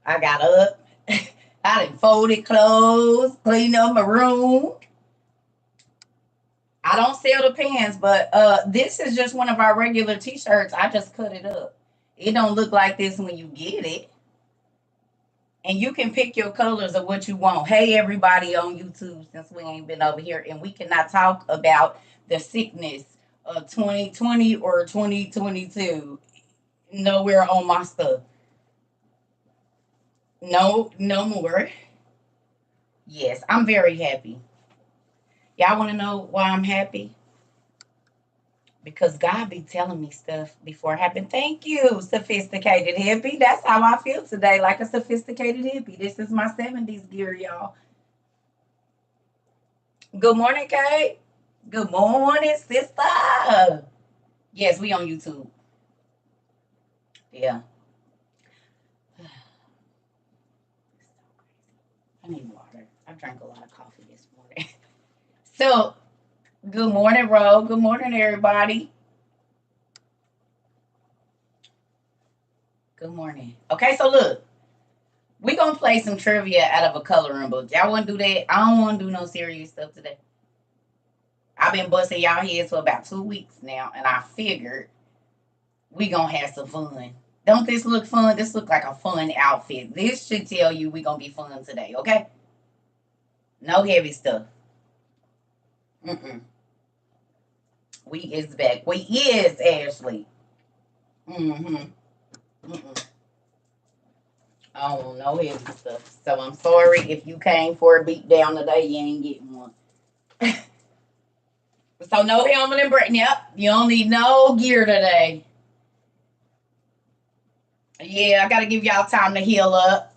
I got up. I done folded clothes, cleaned up my room. I don't sell the pants, but this is just one of our regular t-shirts. I just cut it up. It don't look like this when you get it. And you can pick your colors of what you want. Hey, everybody on YouTube, since we ain't been over here, and we cannot talk about the sickness of 2020 or 2022 nowhere on my stuff. No, no more. Yes, I'm very happy. Y'all want to know why I'm happy? Because God be telling me stuff before it happened. Thank you, sophisticated hippie. That's how I feel today, like a sophisticated hippie. This is my 70s gear, y'all. Good morning, Kate. Good morning, sister. Yes, we on YouTube. Yeah. I need water. I drank a lot of coffee this morning. So, good morning, Ro. Good morning, everybody. Good morning. Okay, so look, we gonna play some trivia out of a coloring book. Y'all wanna do that? I don't wanna do no serious stuff today. I've been busting y'all heads for about 2 weeks now, and I figured we gonna have some fun. Don't this look fun? This look like a fun outfit. This should tell you we gonna be fun today, okay? No heavy stuff. Mm-mm. We is back. We is Ashley. Mm-hmm. Mm-mm. Oh, no heavy stuff. So I'm sorry if you came for a beat down today. You ain't getting one. So no helmet and brake. Yep. You don't need no gear today. Yeah, I gotta give y'all time to heal up.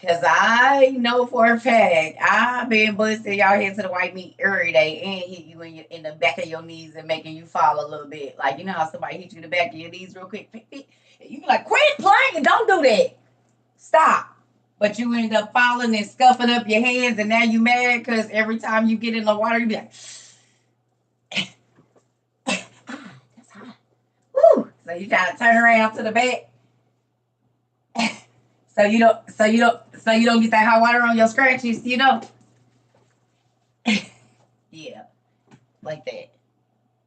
Cause I know for a fact I've been busting y'all head to the white meat every day and hit you in the back of your knees and making you fall a little bit. Like you know how somebody hit you in the back of your knees real quick. You be like, quit playing, don't do that. Stop. But you end up falling and scuffing up your hands, and now you mad because every time you get in the water, you be like, that's hot. Woo! So you gotta turn around to the back. So you don't get that hot water on your scratches, Yeah, like that.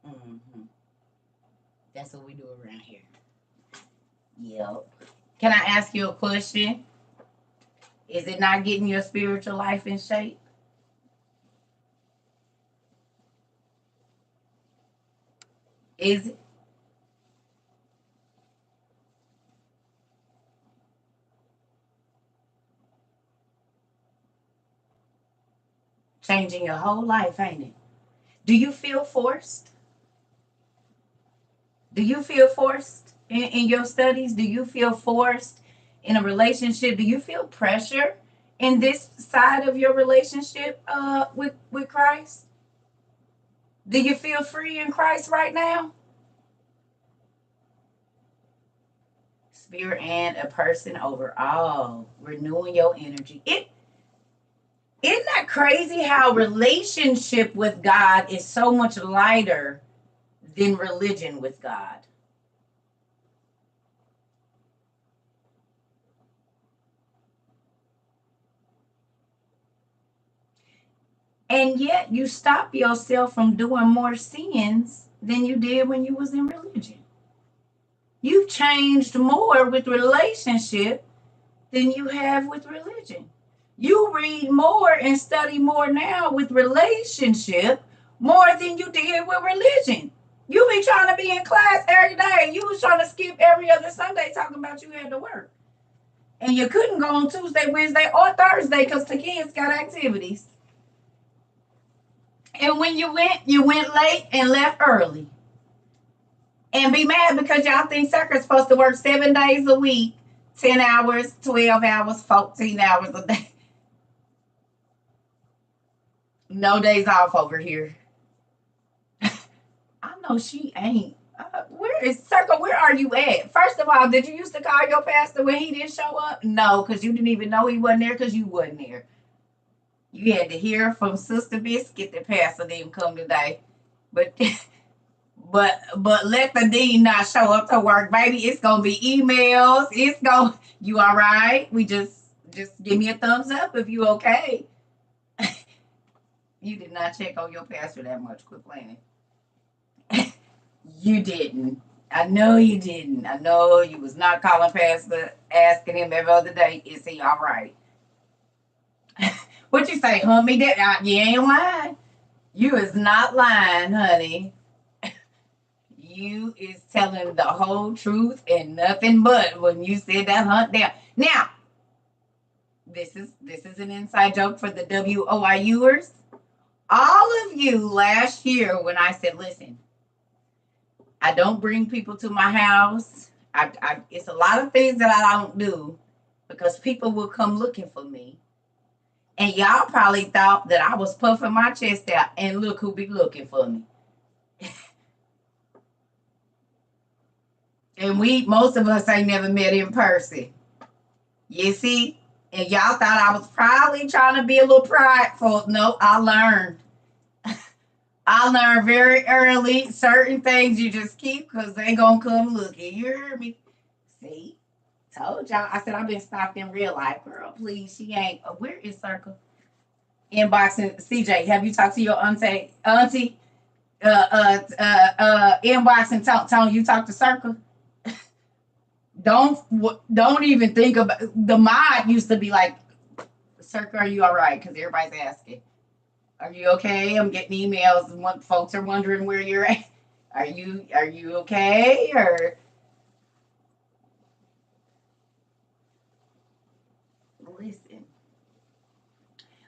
Hmm. That's what we do around here. Yep. Can I ask you a question? Is it not getting your spiritual life in shape? Is it changing your whole life, ain't it? Do you feel forced? Do you feel forced in your studies? Do you feel forced in a relationship? Do you feel pressure in this side of your relationship with Christ? Do you feel free in Christ right now? Spirit and a person overall, renewing your energy. Isn't that crazy how relationship with God is so much lighter than religion with God? And yet you stop yourself from doing more sins than you did when you was in religion. You've changed more with relationship than you have with religion. You read more and study more now with relationship more than you did with religion. You be trying to be in class every day. You was trying to skip every other Sunday talking about you had to work. And you couldn't go on Tuesday, Wednesday, or Thursday because the kids got activities. And when you went late and left early. And be mad because y'all think CERCA's supposed to work 7 days a week, 10 hours, 12 hours, 14 hours a day. No days off over here. I know she ain't. Where is CERCA? Where are you at? First of all, did you used to call your pastor when he didn't show up? No, because you didn't even know he wasn't there because you wasn't there. You had to hear from Sister Biscuit that pastor didn't come today. But But let the dean not show up to work, baby. It's gonna be emails. It's gonna you all right? We just give me a thumbs up if you okay. You did not check on your pastor that much. Quit playing. You didn't. I know you didn't. I know you was not calling pastor asking him every other day, is he all right? What you say, homie? That you ain't lying. You is not lying, honey. You is telling the whole truth and nothing but when you said that hunt down. Now, this is an inside joke for the WOIUers. All of you last year when I said, listen, I don't bring people to my house. It's a lot of things that I don't do because people will come looking for me. And y'all probably thought that I was puffing my chest out and look who be looking for me. And most of us ain't never met in person. You see? And y'all thought I was probably trying to be a little prideful. No, I learned. I learned very early certain things you just keep because they gonna come looking. You hear me? See? Told y'all. I said I've been stalked in real life. Girl, please. She ain't. Where is CERCA? Inboxing. CJ, have you talked to your auntie? Inboxing. Tone, you talk to CERCA? Don't even think about the mod used to be like, CERCA, are you all right? Because everybody's asking, are you okay? I'm getting emails and what folks are wondering where you're at. Are you okay? Or listen.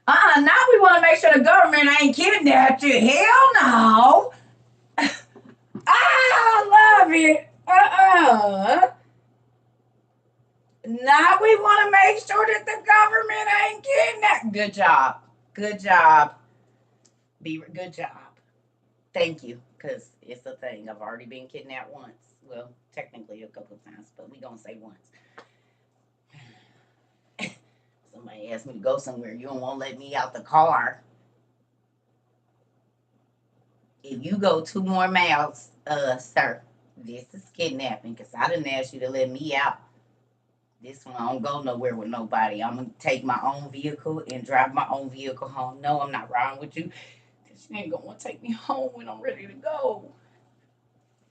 Now we want to make sure the government ain't kidnapped you. Hell no. I love it. Now we want to make sure that the government ain't kidnapped. Good job. Good job. Good job. Thank you, because it's a thing. I've already been kidnapped once. Well, technically a couple of times, but we gonna say once. Somebody asked me to go somewhere. You don't want to let me out the car. If you go 2 more miles, sir, this is kidnapping because I didn't ask you to let me out. This one, I don't go nowhere with nobody. I'm going to take my own vehicle and drive my own vehicle home. No, I'm not riding with you because you ain't going to want to take me home when I'm ready to go.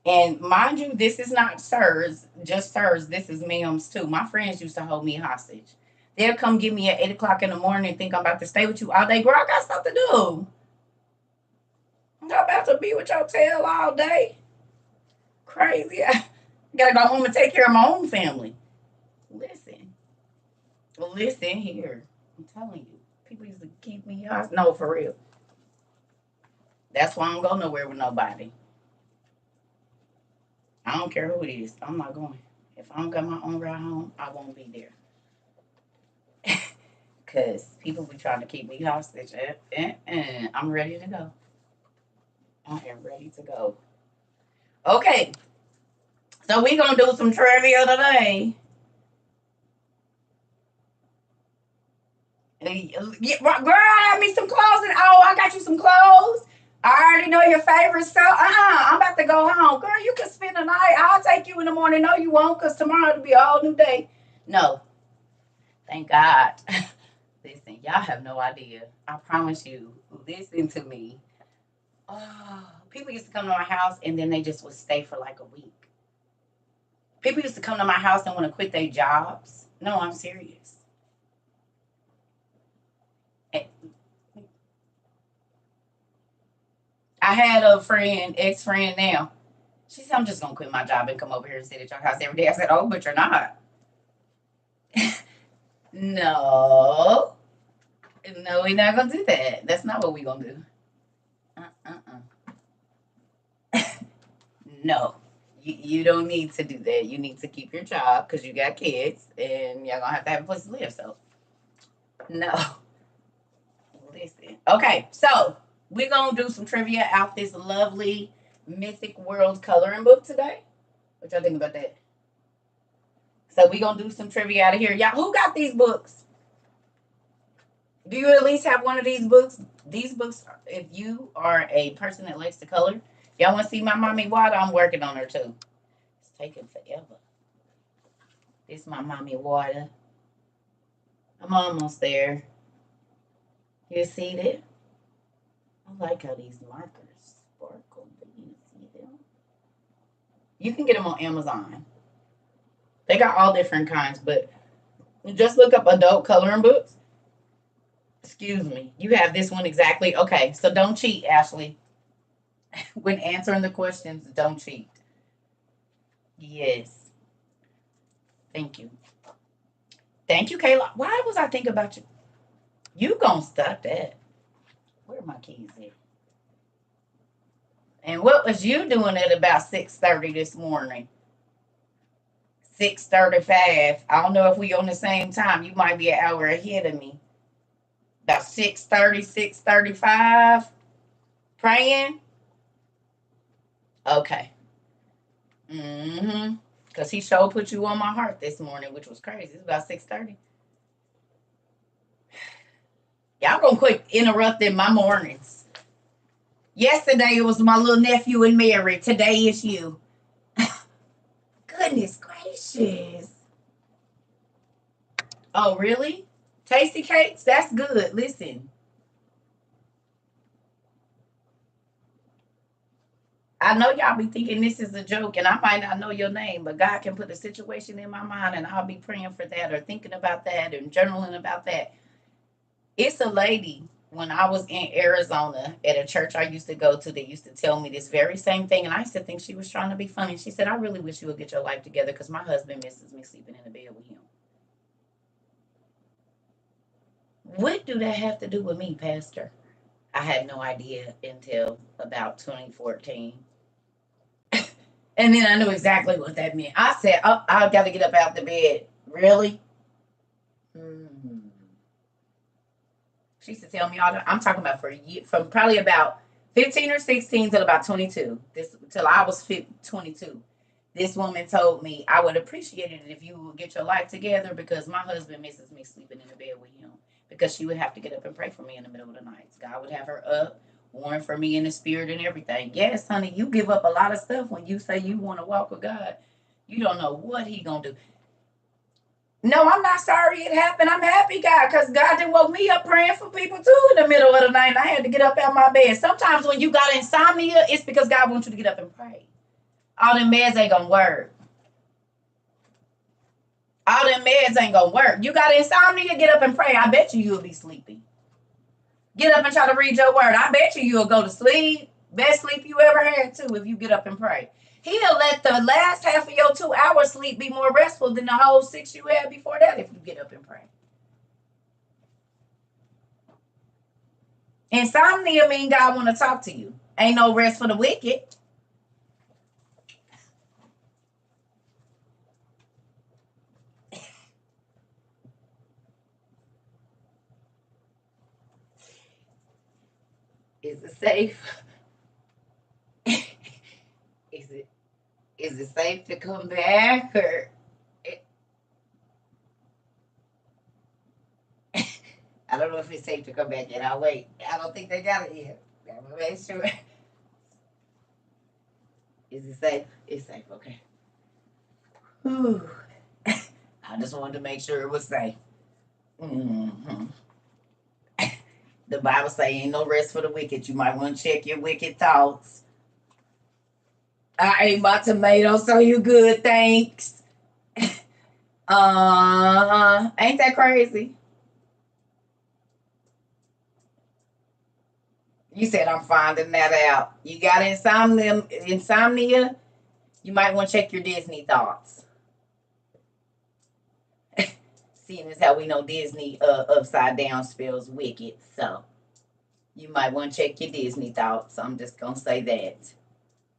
And mind you, this is not sirs, just sirs. This is ma'ams too. My friends used to hold me hostage. They'll come get me at 8 o'clock in the morning and think I'm about to stay with you all day. Girl, I got stuff to do. I'm not about to be with your tail all day. Crazy. I got to go home and take care of my own family. Listen here. I'm telling you. People used to keep me hostage. No, for real. That's why I don't go nowhere with nobody. I don't care who it is. I'm not going. If I don't got my own ride home, I won't be there. Because people be trying to keep me hostage. I'm ready to go. I am ready to go. Okay. So we going to do some trivia today. Girl, I me some clothes. I got you some clothes. I already know your favorite stuff. I'm about to go home. Girl, you can spend the night. I'll take you in the morning. No, you won't, because tomorrow will be a whole new day. No. Thank God. Listen, y'all have no idea. I promise you. Listen to me. Oh, people used to come to my house and then they just would stay for like a week. People used to come to my house and want to quit their jobs. No, I'm serious. I had a ex-friend now. She said, I'm just going to quit my job and come over here and sit at your house every day. I said, oh, but you're not. No. No, we're not going to do that. That's not what we're going to do. No. You don't need to do that. You need to keep your job because you got kids and y'all going to have a place to live. So, no. Listen. Okay, so we're going to do some trivia out this lovely Mythic World coloring book today. What y'all think about that? So we're going to do some trivia out of here. Y'all, who got these books? Do you at least have one of these books? These books, if you are a person that likes to color, Y'all want to see my mommy water? I'm working on her too. It's taking forever. This is my mommy water. I'm almost there. You see that? I like how these markers sparkle. But you see them? You can get them on Amazon. They got all different kinds, but just look up adult coloring books. Excuse me. You have this one exactly. Okay, so don't cheat, Ashley. When answering the questions, don't cheat. Yes. Thank you. Thank you, Kayla. Why was I thinking about you? You gonna stop that. Where are my keys at? And what was you doing at about 6:30 this morning? 6:35. I don't know if we on the same time. You might be an hour ahead of me. About 6:30, 6:35. Praying? Okay. Because he sure put you on my heart this morning, which was crazy. It's about 6:30. Y'all gonna quit interrupting my mornings. Yesterday it was my little nephew and Mary. Today it's you. Goodness gracious. Oh, really? Tasty cakes? That's good. Listen. I know y'all be thinking this is a joke, and I might not know your name, but God can put a situation in my mind, and I'll be praying for that or thinking about that and journaling about that. It's a lady when I was in Arizona at a church I used to go to that used to tell me this very same thing, and I used to think she was trying to be funny. She said, I really wish you would get your life together because my husband misses me sleeping in the bed with him. What do that have to do with me, Pastor? I had no idea until about 2014. And then I knew exactly what that meant. I said, oh, I got to get up out the bed. Really? She used to tell me all the I'm talking about for a year, from probably about 15 or 16 till about 22. Till I was 22. This woman told me I would appreciate it if you would get your life together because my husband misses me sleeping in the bed with him. Because she would have to get up and pray for me in the middle of the night. God would have her up, warring for me in the spirit and everything. Yes, honey, you give up a lot of stuff when you say you want to walk with God. You don't know what he gonna do. No, I'm not sorry it happened. I'm happy, God, because God didn't woke me up praying for people too in the middle of the night. And I had to get up out of my bed. Sometimes when you got insomnia, it's because God wants you to get up and pray. All them meds ain't gonna work. All them meds ain't gonna work. You got insomnia, get up and pray. I bet you'll be sleepy. Get up and try to read your word. I bet you'll go to sleep. Best sleep you ever had too if you get up and pray. He'll let the last half of your 2 hour sleep be more restful than the whole 6 you had before that if you get up and pray. Insomnia mean God want to talk to you. Ain't no rest for the wicked. Is it safe? Is it safe to come back or? I don't know if it's safe to come back yet. I'll wait. I don't think they got it yet. I'm gonna make sure. Is it safe? It's safe. Okay. Whew. I just wanted to make sure it was safe. Mm-hmm. The Bible say ain't no rest for the wicked. You might want to check your wicked thoughts. I ate my tomatoes, so you good, thanks. Ain't that crazy? You said I'm finding that out. You got insomnia? You might want to check your Disney thoughts. Seeing as how we know Disney upside down spells wicked, so you might want to check your Disney thoughts. I'm just gonna say that.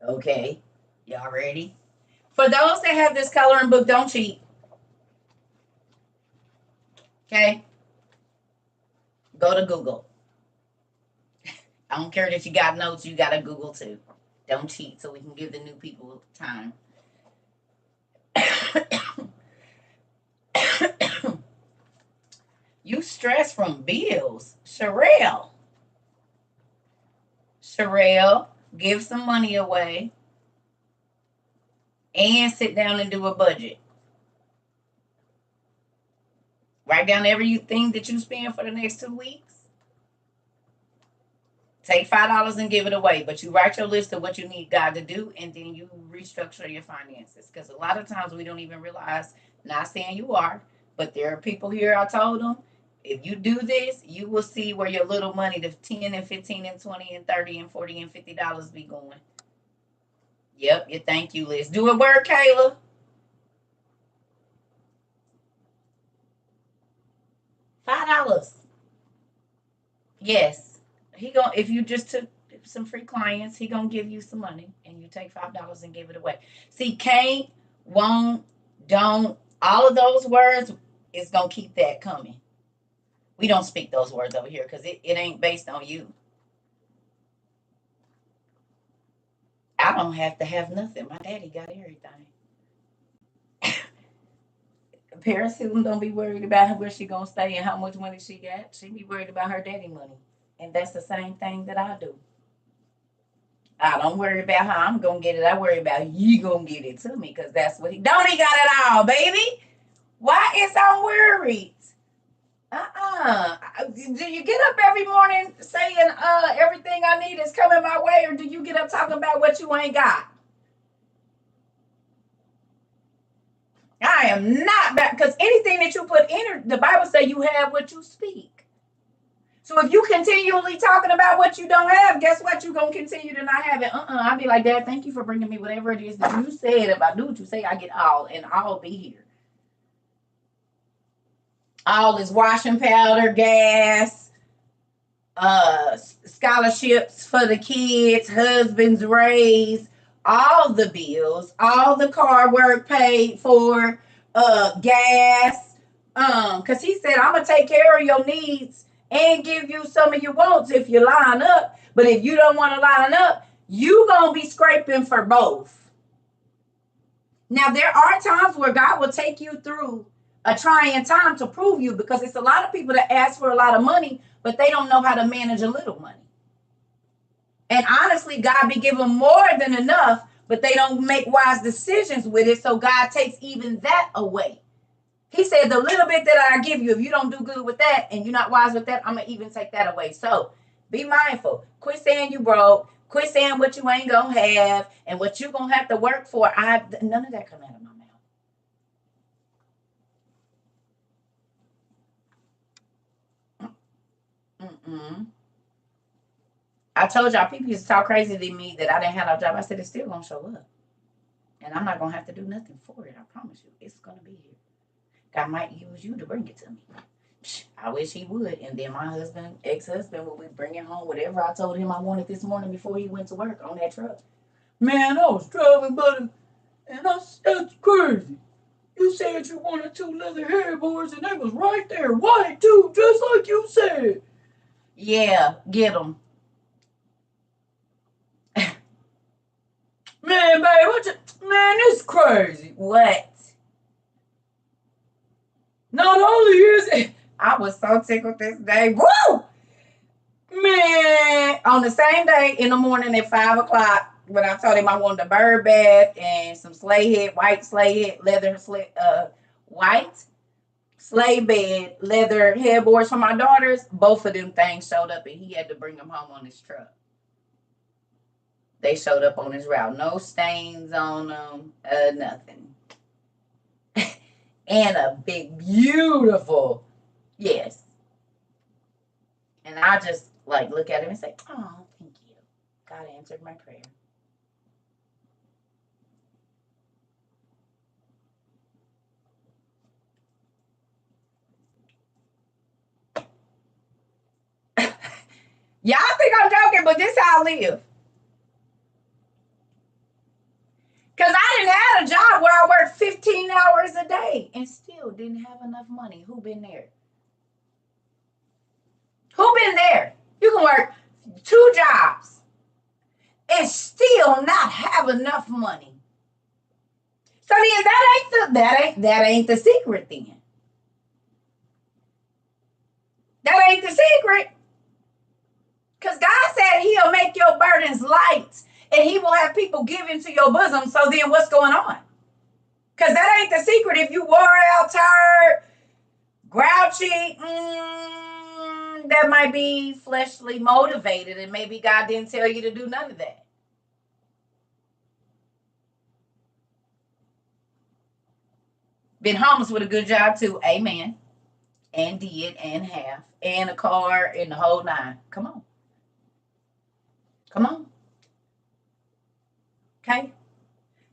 Okay, y'all ready? For those that have this coloring book, don't cheat. Okay, go to Google. I don't care that you got notes, you got to Google too. Don't cheat so we can give the new people time. You stress from bills. Sherelle, give some money away, and sit down and do a budget. Write down everything that you spend for the next 2 weeks. Take $5 and give it away, but you write your list of what you need God to do, and then you restructure your finances. Because a lot of times we don't even realize, not saying you are, but there are people here, I told them, if you do this, you will see where your little money, the 10 and 15 and 20 and 30 and 40 and $50 be going. Yep, your thank you list. Do a word, Kayla. $5. Yes. He gonna, if you just took some free clients, he gonna give you some money and you take $5 and give it away. See, can't, won't, don't, all of those words is gonna keep that coming. We don't speak those words over here because it ain't based on you. I don't have to have nothing. My daddy got everything. Paris Hilton don't be worried about where she gonna stay and how much money she got. She be worried about her daddy money. And that's the same thing that I do. I don't worry about how I'm gonna get it. I worry about you gonna get it to me because that's what he don't. He got it all, baby. Why is I'm worried? Do you get up every morning saying everything I need is coming my way, or do you get up talking about what you ain't got? I am not back because anything that you put in, the Bible says you have what you speak. So if you continually talking about what you don't have, guess what? You're going to continue to not have it. I'll be like, Dad, thank you for bringing me whatever it is that you said. If I do what you say, I get all, and I'll be here. All is washing powder, gas, scholarships for the kids, husbands raised, all the bills, all the car work paid for, gas. Because he said, I'm going to take care of your needs and give you some of your wants if you line up. But if you don't want to line up, you going to be scraping for both. Now, there are times where God will take you through a trying time to prove you, because it's a lot of people that ask for a lot of money, but they don't know how to manage a little money. And honestly, God be giving more than enough, but they don't make wise decisions with it. So God takes even that away. He said, the little bit that I give you, if you don't do good with that and you're not wise with that, I'm going to even take that away. So be mindful. Quit saying you broke. Quit saying what you ain't going to have and what you're going to have to work for. None of that come out of my mouth. I told y'all, people used to talk crazy to me that I didn't have no job. I said, it's still going to show up. And I'm not going to have to do nothing for it. I promise you. It's going to be here. God might use you to bring it to me. I wish he would. And then my husband, ex-husband, would be bringing home whatever I told him I wanted this morning before he went to work on that truck. Man, I was driving, buddy, and that's crazy. You said you wanted 2 leather headboards, and they was right there, white too, just like you said. Yeah, get them. Man, babe, man, it's crazy. What? Not only is it, I was so tickled this day. Woo! Man, on the same day in the morning at 5 o'clock, when I told him I wanted a bird bath and some white sleigh head, leather white sleigh bed, leather headboards for my daughters, both of them things showed up, and he had to bring them home on his truck. They showed up on his route. No stains on them, nothing. And a big, beautiful, yes. And I just look at him and say, oh, thank you. God answered my prayer. Y'all think I'm joking, but this is how I live. Because I didn't have a job where I worked 15 hours a day and still didn't have enough money. Who been there? Who been there? You can work 2 jobs and still not have enough money. So then that ain't the secret then. That ain't the secret. Because God said he'll make your burdens light And he will have people give into your bosom. So then what's going on? Because that ain't the secret. If you wore out, tired, grouchy, that might be fleshly motivated. And maybe God didn't tell you to do none of that. Been homeless with a good job too. Amen. And did and have. And a car and the whole nine. Come on. Come on. Okay.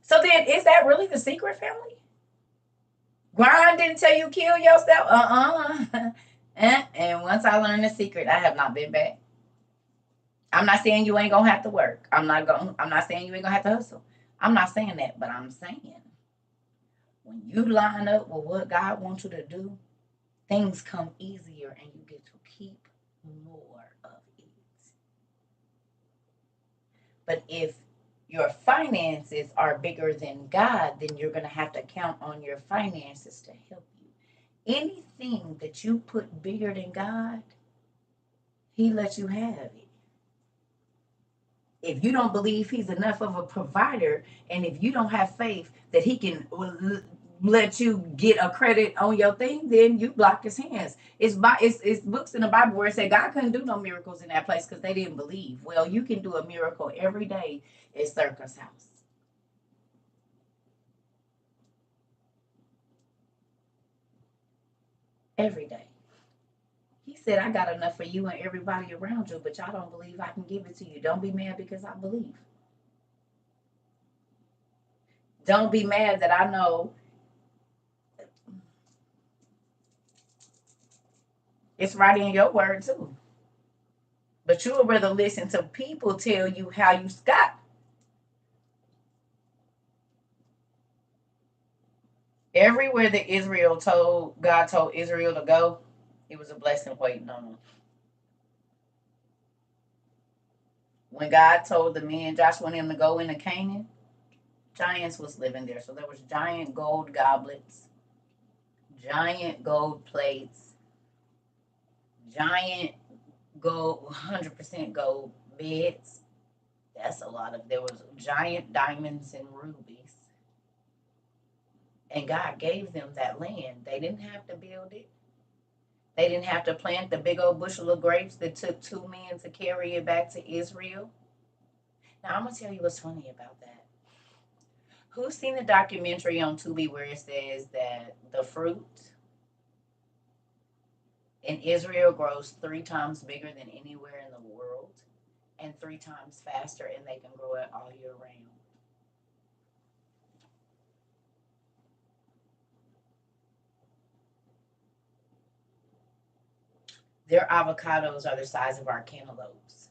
So then is that really the secret, family? Grind didn't tell you kill yourself? And once I learned the secret, I have not been back. I'm not saying you ain't gonna have to work. I'm not saying you ain't gonna have to hustle. I'm not saying that, but I'm saying when you line up with what God wants you to do, things come easier and you get to keep more of it. But if your finances are bigger than God, then you're going to have to count on your finances to help you. Anything that you put bigger than God, he lets you have it. If you don't believe he's enough of a provider, and if you don't have faith that he can let you get a credit on your thing, then you block his hands. It's books in the Bible where it said God couldn't do no miracles in that place because they didn't believe. Well, you can do a miracle every day at CERCA's house. Every day. He said, I got enough for you and everybody around you, but y'all don't believe I can give it to you. Don't be mad because I believe. Don't be mad that I know it's right in your word too. But you would rather listen to people tell you how you got. Everywhere that God told Israel to go, it was a blessing waiting on them. When God told the men, Joshua and them to go into Canaan, giants was living there. So there was giant gold goblets, giant gold plates, giant gold, 100% gold beds. That's a lot of, there was giant diamonds and rubies. And God gave them that land. They didn't have to build it. They didn't have to plant the big old bushel of grapes that took 2 men to carry it back to Israel. Now, I'm going to tell you what's funny about that. Who's seen the documentary on Tubi where it says that the fruit in Israel grows 3 times bigger than anywhere in the world and 3 times faster, and they can grow it all year round? Their avocados are the size of our cantaloupes.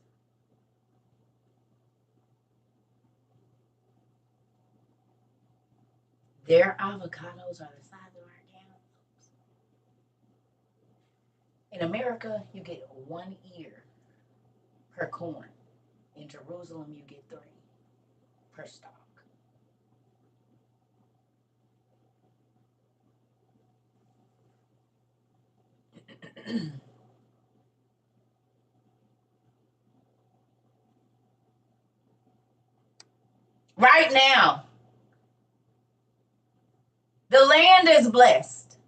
Their avocados are the size of our cantaloupes. In America, you get 1 ear per corn. In Jerusalem, you get 3 per stalk. Right now, the land is blessed.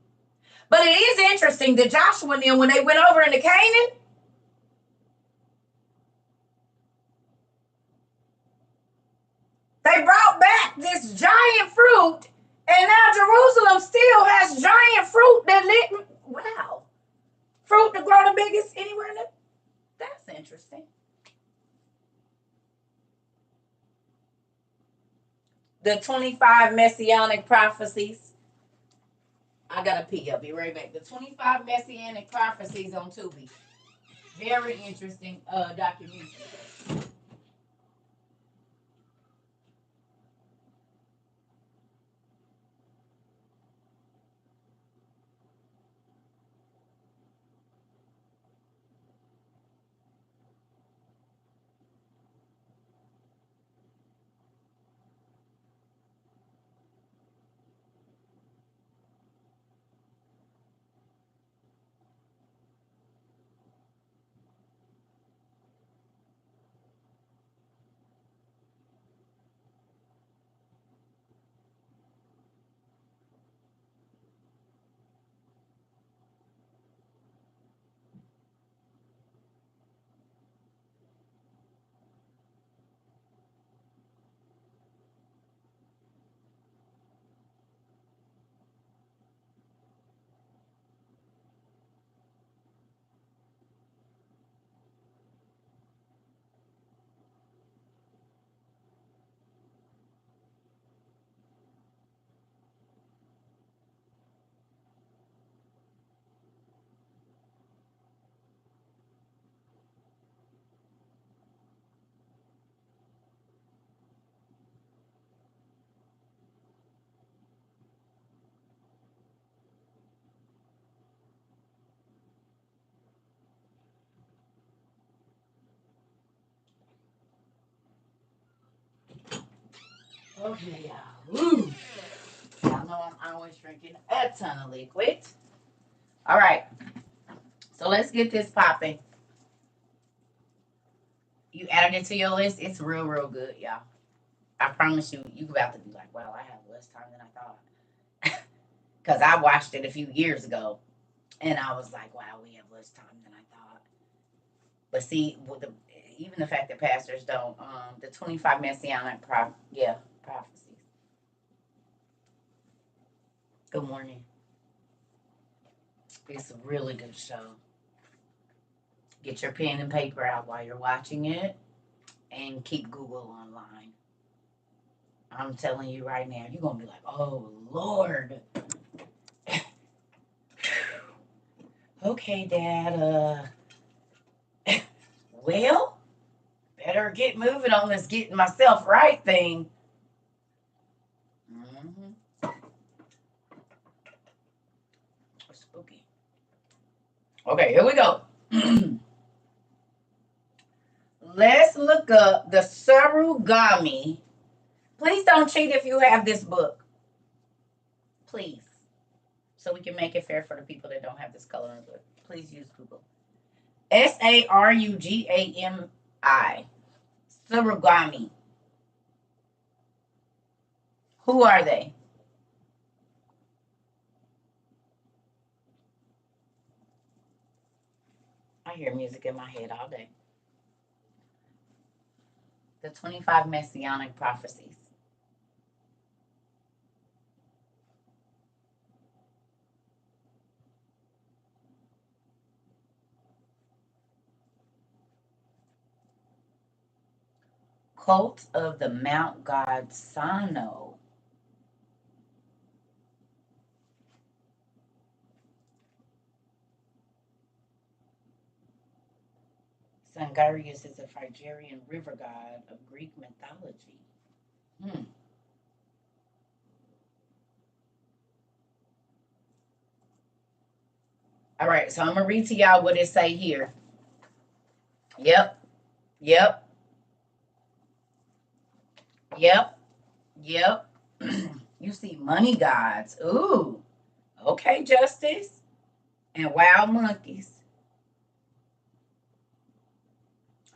But it is interesting that Joshua and them, when they went over into Canaan, they brought back this giant fruit, and now Jerusalem still has giant fruit that lit. Wow. Fruit to grow the biggest anywhere in the. That's interesting. The 25 messianic prophecies. I gotta pee. I'll be right back. The 25 messianic prophecies on Tubi. Very interesting documentary. Okay, y'all. Woo. Y'all know I'm always drinking a ton of liquid. All right. So let's get this popping. You added it to your list. It's real, real good, y'all. I promise you, you about to be like, wow, I have less time than I thought. Because I watched it a few years ago. And I was like, wow, we have less time than I thought. But see, with even the fact that pastors don't, the 25 messianic prophecies. Good morning. It's a really good show. Get your pen and paper out while you're watching it and keep Google online. I'm telling you right now, you're going to be like, oh, Lord. Okay, Dad. Well, better get moving on this getting myself right thing. Mm-hmm. Spooky. Okay, here we go. Let's look up the surugami. Please don't cheat if you have this book. Please. So we can make it fair for the people that don't have this coloring book. Please use Google. Sarugami. Surugami. Who are they? I hear music in my head all day. The 25 Messianic prophecies. Cult of the Mount God Sano. Sangarius is a Phrygian river god of Greek mythology. All right, so I'm going to read to y'all what it say here. Yep, yep, yep, yep. You see money gods. Ooh, okay, Justice. And wild monkeys.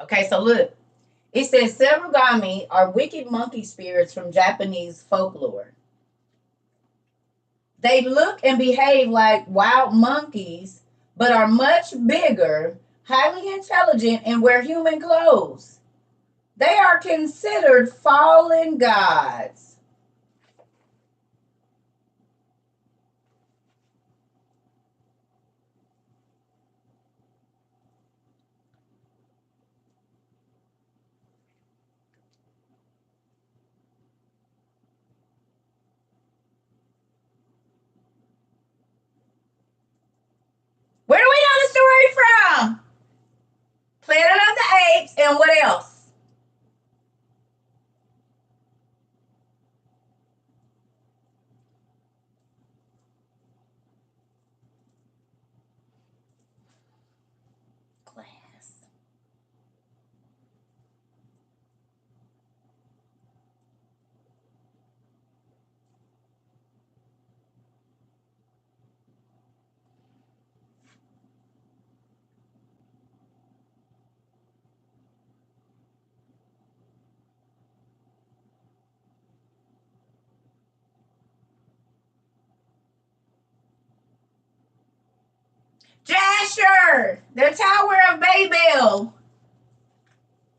Okay, so look. It says Sarugami are wicked monkey spirits from Japanese folklore. They look and behave like wild monkeys, but are much bigger, highly intelligent, and wear human clothes. They are considered fallen gods. Where do we know the story from? Planet of the Apes, and what else? Class. Jasher, the Tower of Babel.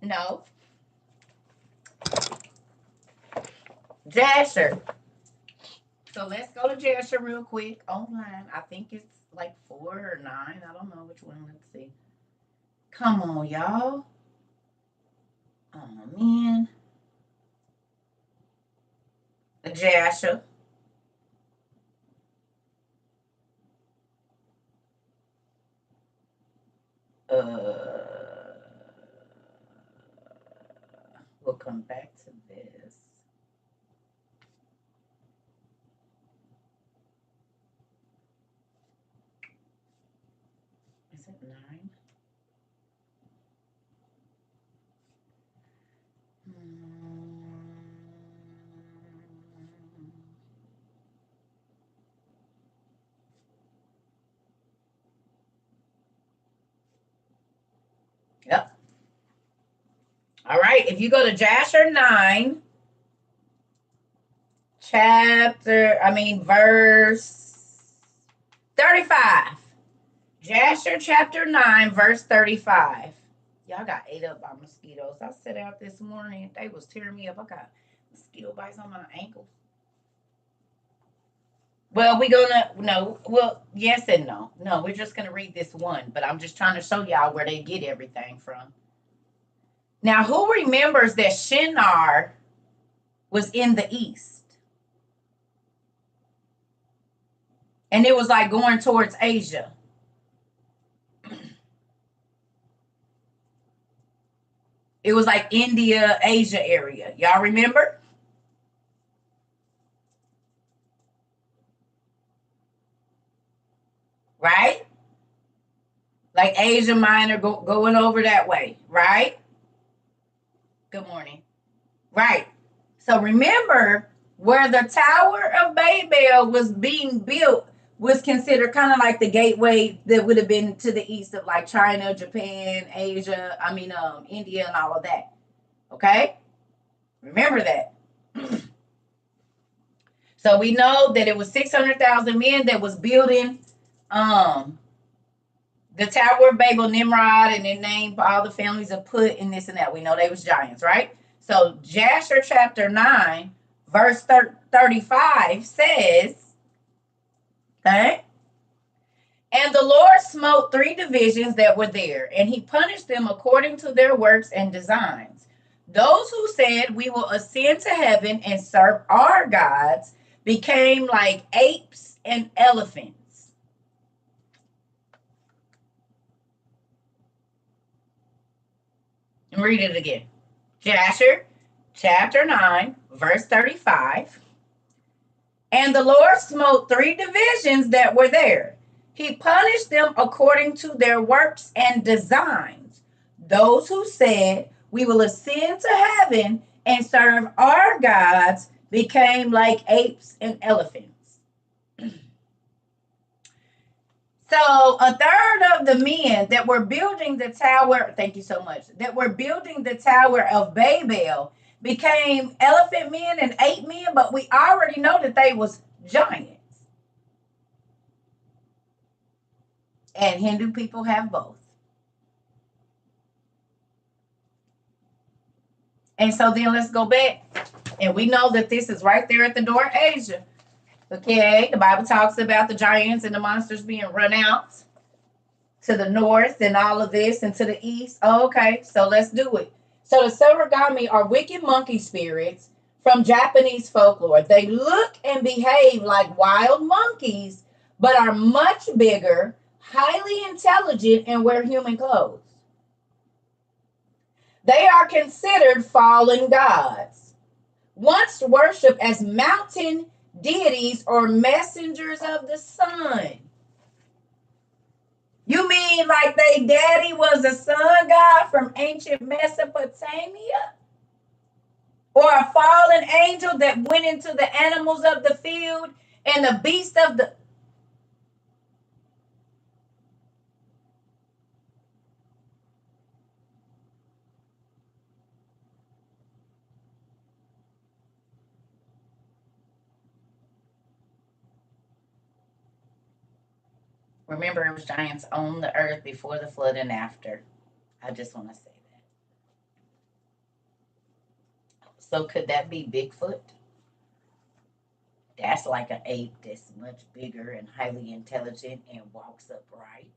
No. Jasher. So let's go to Jasher real quick online. I think it's like 4 or 9. I don't know which one. Let's see. Come on, y'all. Oh, man. Jasher. Uh, we'll come back to this. Is it 9? All right. If you go to Jasher 9, verse 35. Jasher chapter 9, verse 35. Y'all got ate up by mosquitoes. I set out this morning. They was tearing me up. I got mosquito bites on my ankles. Well, yes and no. No, we're just gonna read this one, but I'm just trying to show y'all where they get everything from. Now, who remembers that Shinar was in the east? And it was like going towards Asia. It was like India, Asia area. Y'all remember? Right? Like Asia Minor going over that way, right? Good morning. Right. So remember where the Tower of Babel was being built was considered kind of like the gateway that would have been to the east of like China, Japan, Asia, India and all of that. Okay? Remember that. So we know that it was 600,000 men that was building the Tower of Babel, Nimrod, and then named all the families of Put and this and that. We know they was giants, right? So Jasher chapter 9, verse 35 says, okay, and the Lord smote 3 divisions that were there, and he punished them according to their works and designs. Those who said, we will ascend to heaven and serve our gods, became like apes and elephants. And read it again. Jasher chapter 9, verse 35. And the Lord smote 3 divisions that were there. He punished them according to their works and designs. Those who said, we will ascend to heaven and serve our gods, became like apes and elephants. So a third of the men that were building the tower, thank you so much, that were building the Tower of Babel became elephant men and ape men, but we already know that they was giants. And Hindu people have both. And so then let's go back. And we know that this is right there at the door of Asia. Okay, the Bible talks about the giants and the monsters being run out to the north and all of this and to the east. Oh, okay, so let's do it. So the Surigami are wicked monkey spirits from Japanese folklore. They look and behave like wild monkeys, but are much bigger, highly intelligent, and wear human clothes. They are considered fallen gods, once worshipped as mountain deities or messengers of the sun. You mean like they daddy was a sun god from ancient Mesopotamia? Or a fallen angel that went into the animals of the field and the beast of the... Remember, it was giants on the earth before the flood and after. I just want to say that. So could that be Bigfoot? That's like an ape that's much bigger and highly intelligent and walks upright.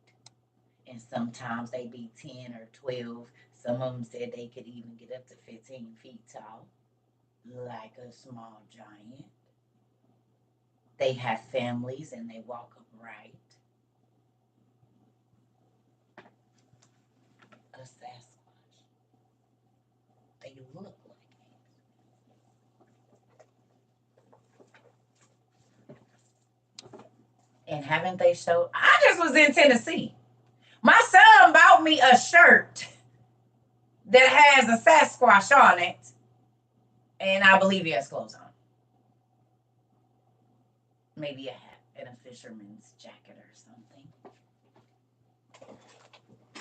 And sometimes they be 10 or 12. Some of them said they could even get up to 15 feet tall, like a small giant. They have families and they walk upright. A Sasquatch. They look like it. And haven't they showed? I just was in Tennessee. My son bought me a shirt that has a Sasquatch on it, and I believe he has clothes on. Maybe a hat and a fisherman's jacket or something.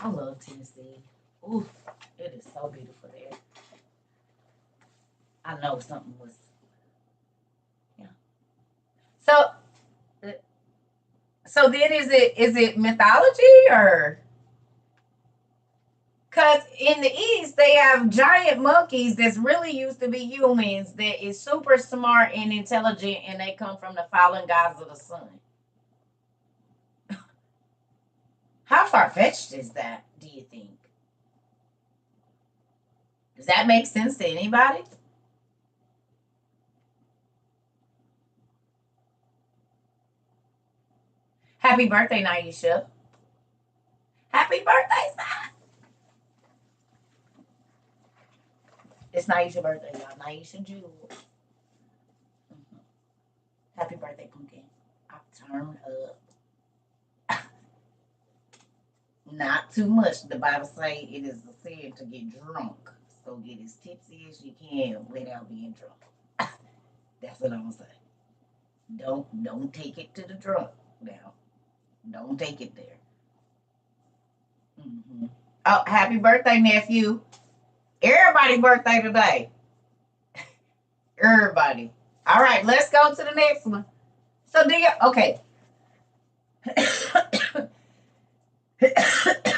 I love Tennessee. Ooh, it is so beautiful there. I know something was. Yeah. So, so then is it mythology or? Because in the East, they have giant monkeys that's really used to be humans that is super smart and intelligent, and they come from the fallen gods of the sun. How far fetched is that, do you think? Does that make sense to anybody? Happy birthday, Naisha. Happy birthday, son. It's Naisha's birthday, y'all. Naisha Jewel. Mhm. Happy birthday, Pumpkin. I turned up. Not too much. The Bible say it is a sin to get drunk. So get as tipsy as you can without being drunk. That's what I'm gonna say. Don't take it to the drunk now. Don't take it there. Hmm. Oh, happy birthday, nephew. Everybody birthday today. Everybody. All right, let's go to the next one. So do you okay.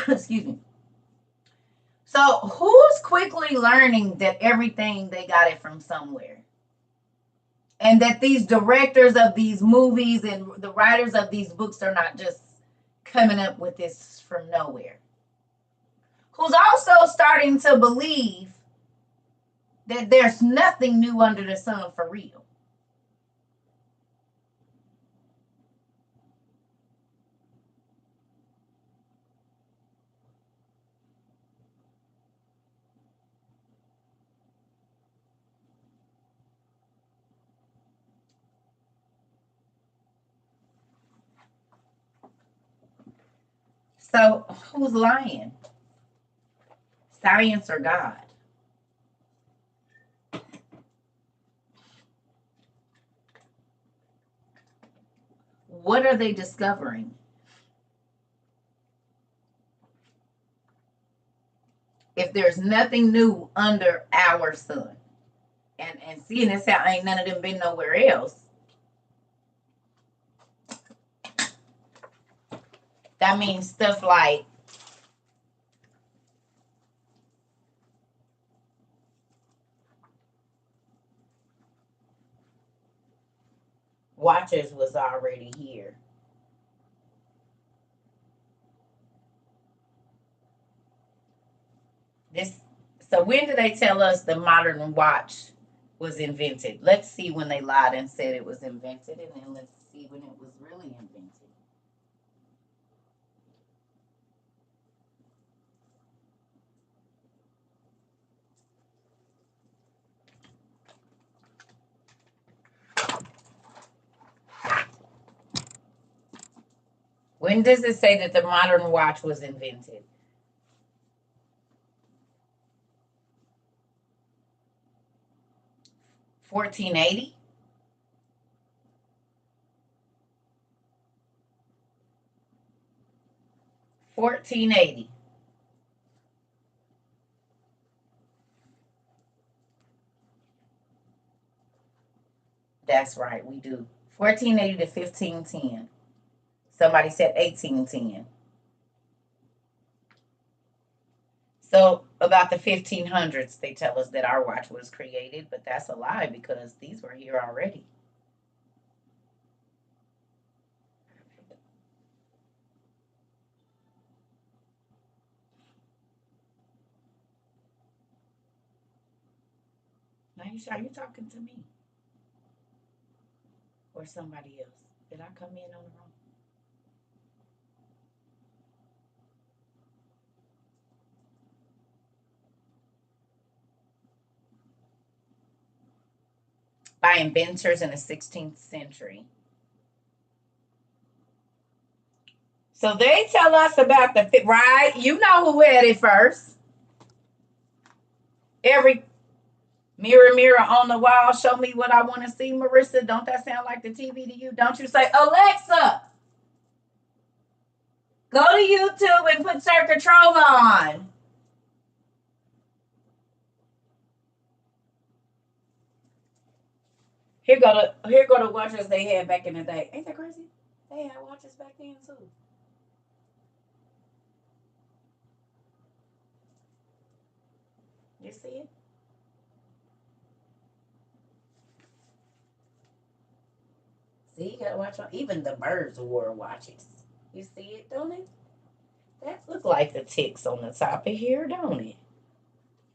Excuse me. So who's quickly learning that everything they got it from somewhere? And that these directors of these movies and the writers of these books are not just coming up with this from nowhere. Who's also starting to believe that there's nothing new under the sun for real. So who's lying? Science or God? What are they discovering? If there's nothing new under our sun. And seeing this how ain't none of them been nowhere else. That means stuff like watchers was already here. This so when did they tell us the modern watch was invented? Let's see when they lied and said it was invented, and then let's see when it was really invented. When does it say that the modern watch was invented? 1480? 1480. That's right, we do. 1480 to 1510. Somebody said 1810. So about the 1500s, they tell us that our watch was created, but that's a lie because these were here already. Now, are you talking to me or somebody else? Did I come in on the wrong? By inventors in the 16th century. So they tell us about right? You know who had it first. Every mirror, mirror on the wall, show me what I want to see, Marissa. Don't that sound like the TV to you? Don't you say, Alexa, go to YouTube and put CERCA TROVA on. Here go the watches they had back in the day. Ain't that crazy? They had watches back then too. You see it? See, you gotta watch on. Even the birds wore watches. You see it, don't it? That look like the ticks on the top of here, don't it?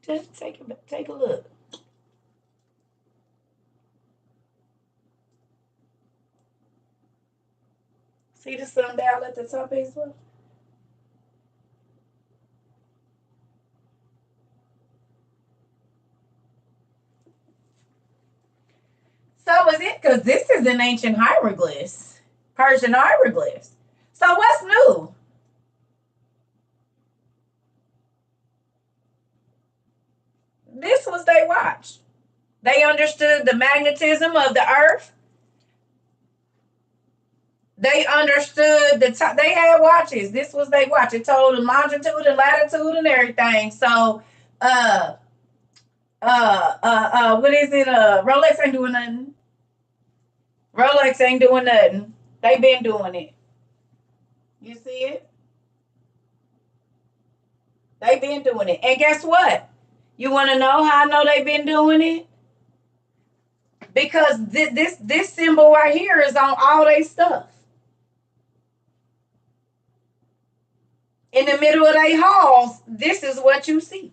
Just take a look. See the sundial at the top as well? So is it? Because this is an ancient hieroglyphs, Persian hieroglyphs. So what's new? This was they watch. They understood the magnetism of the earth. They understood they had watches. This was they watch. It told the longitude and latitude and everything. So uh what is it? Rolex ain't doing nothing. Rolex ain't doing nothing. They been doing it. You see it? They been doing it. And guess what? You want to know how I know they been doing it? Because this symbol right here is on all their stuff. In the middle of their halls, this is what you see.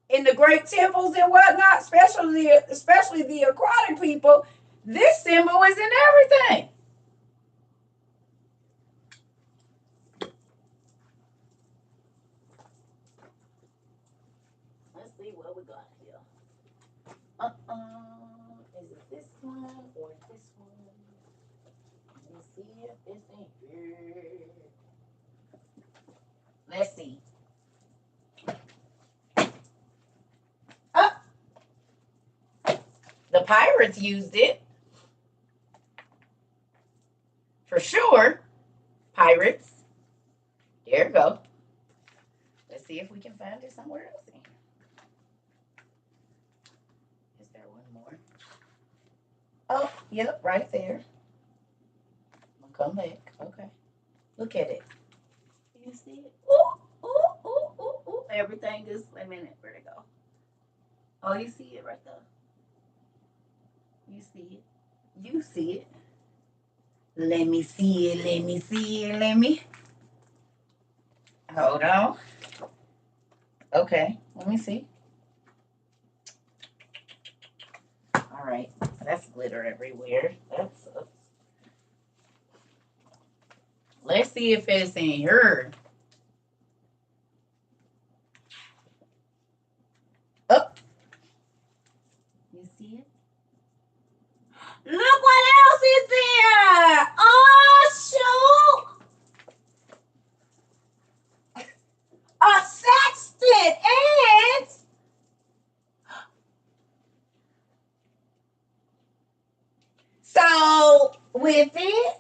In the great temples and whatnot, especially the aquatic people, this symbol is in everything. Let's see what we got here. Is it this one or this one? Let me see if it's in here. Let's see. Oh, the pirates used it for sure. Pirates. There you go. Let's see if we can find it somewhere else. Is there one more? Oh, yep, right there. I'll come back. Okay. Look at it. You see it? Ooh, ooh, ooh, ooh, ooh. Everything is, wait a minute, where'd it go? Oh, you see it right there. You see it. You see it. Let me see it. Let me see it. Let me. Hold on. Okay. Let me see. All right. That's glitter everywhere. That's. Let's see if it's in here. Oh. You see it? Look what else is there. Oh, shoot. A sextant and so with it,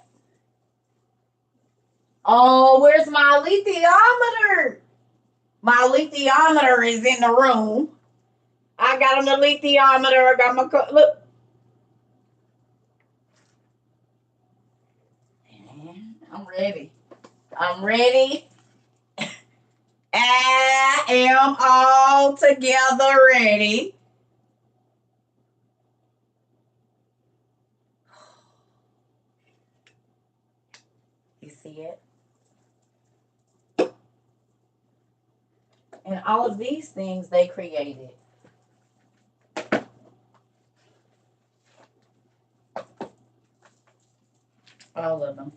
oh, where's my lithiometer? My lithiometer is in the room. I got on the lithiometer. I got my look. I'm ready. I'm ready. I am all together ready. You see it? And all of these things they created. All of them.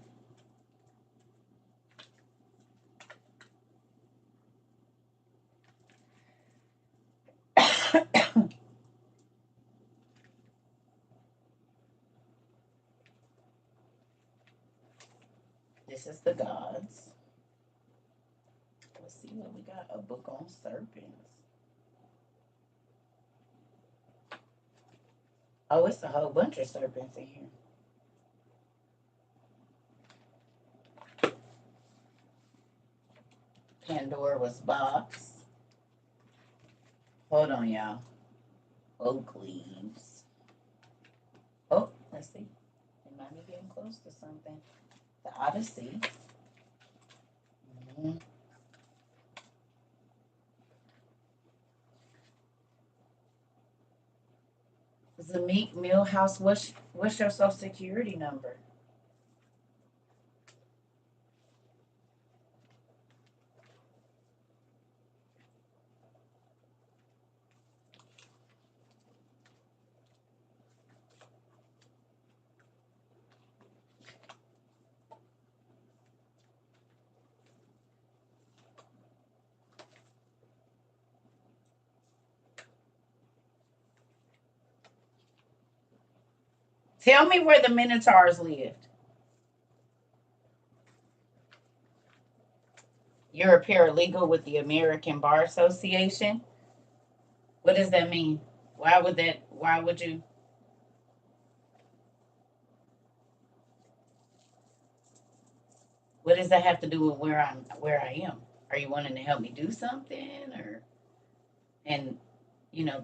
This is the gods. Let's see what we got. A book on serpents. Oh, it's a whole bunch of serpents in here. Pandora's box. Hold on, y'all. Oak leaves. Oh, Odyssey. It might be getting close to something. The Odyssey. Mm-hmm. Zameek Millhouse, what's your social security number? Tell me where the Minotaurs lived. You're a paralegal with the American Bar Association. What does that mean? Why would you? What does that have to do with where I am? Are you wanting to help me do something or and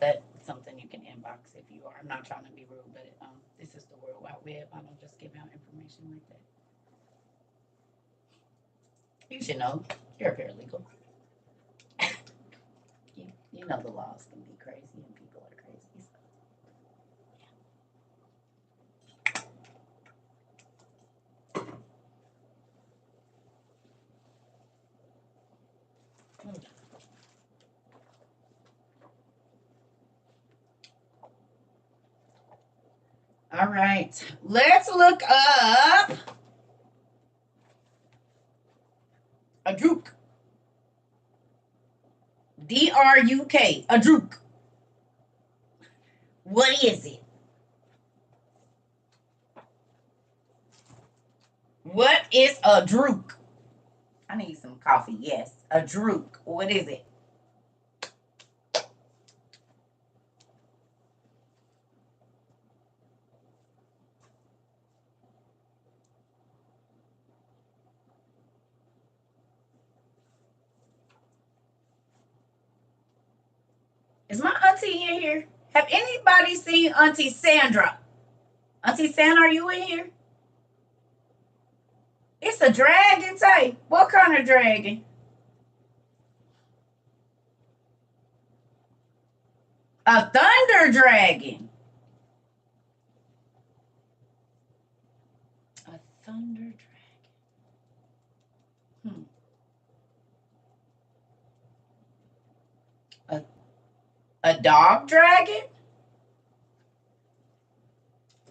that's something you can inbox if you are. I'm not trying to be rude, but this is the World Wide Web. I don't just give out information like that. You should know. You're a paralegal. You know the laws can be crazy and people are crazy. So. All right. Let's look up a druk. D-R-U-K. A druk. What is it? What is a druk? I need some coffee. Yes. A druk. What is it? Is my auntie in here? Have anybody seen Auntie Sandra? Auntie Sandra, are you in here? It's a dragon type. What kind of dragon? A thunder dragon. A thunder dragon. A dog dragon?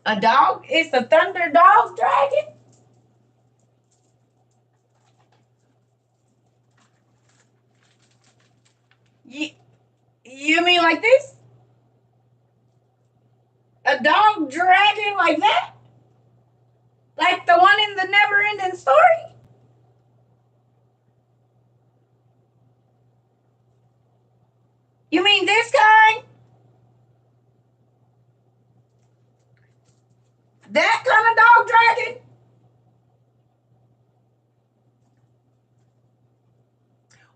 A dog? It's a thunder dog dragon? You mean like this? A dog dragon like that? Like the one in the never ending story? You mean this kind? That kind of dog dragon?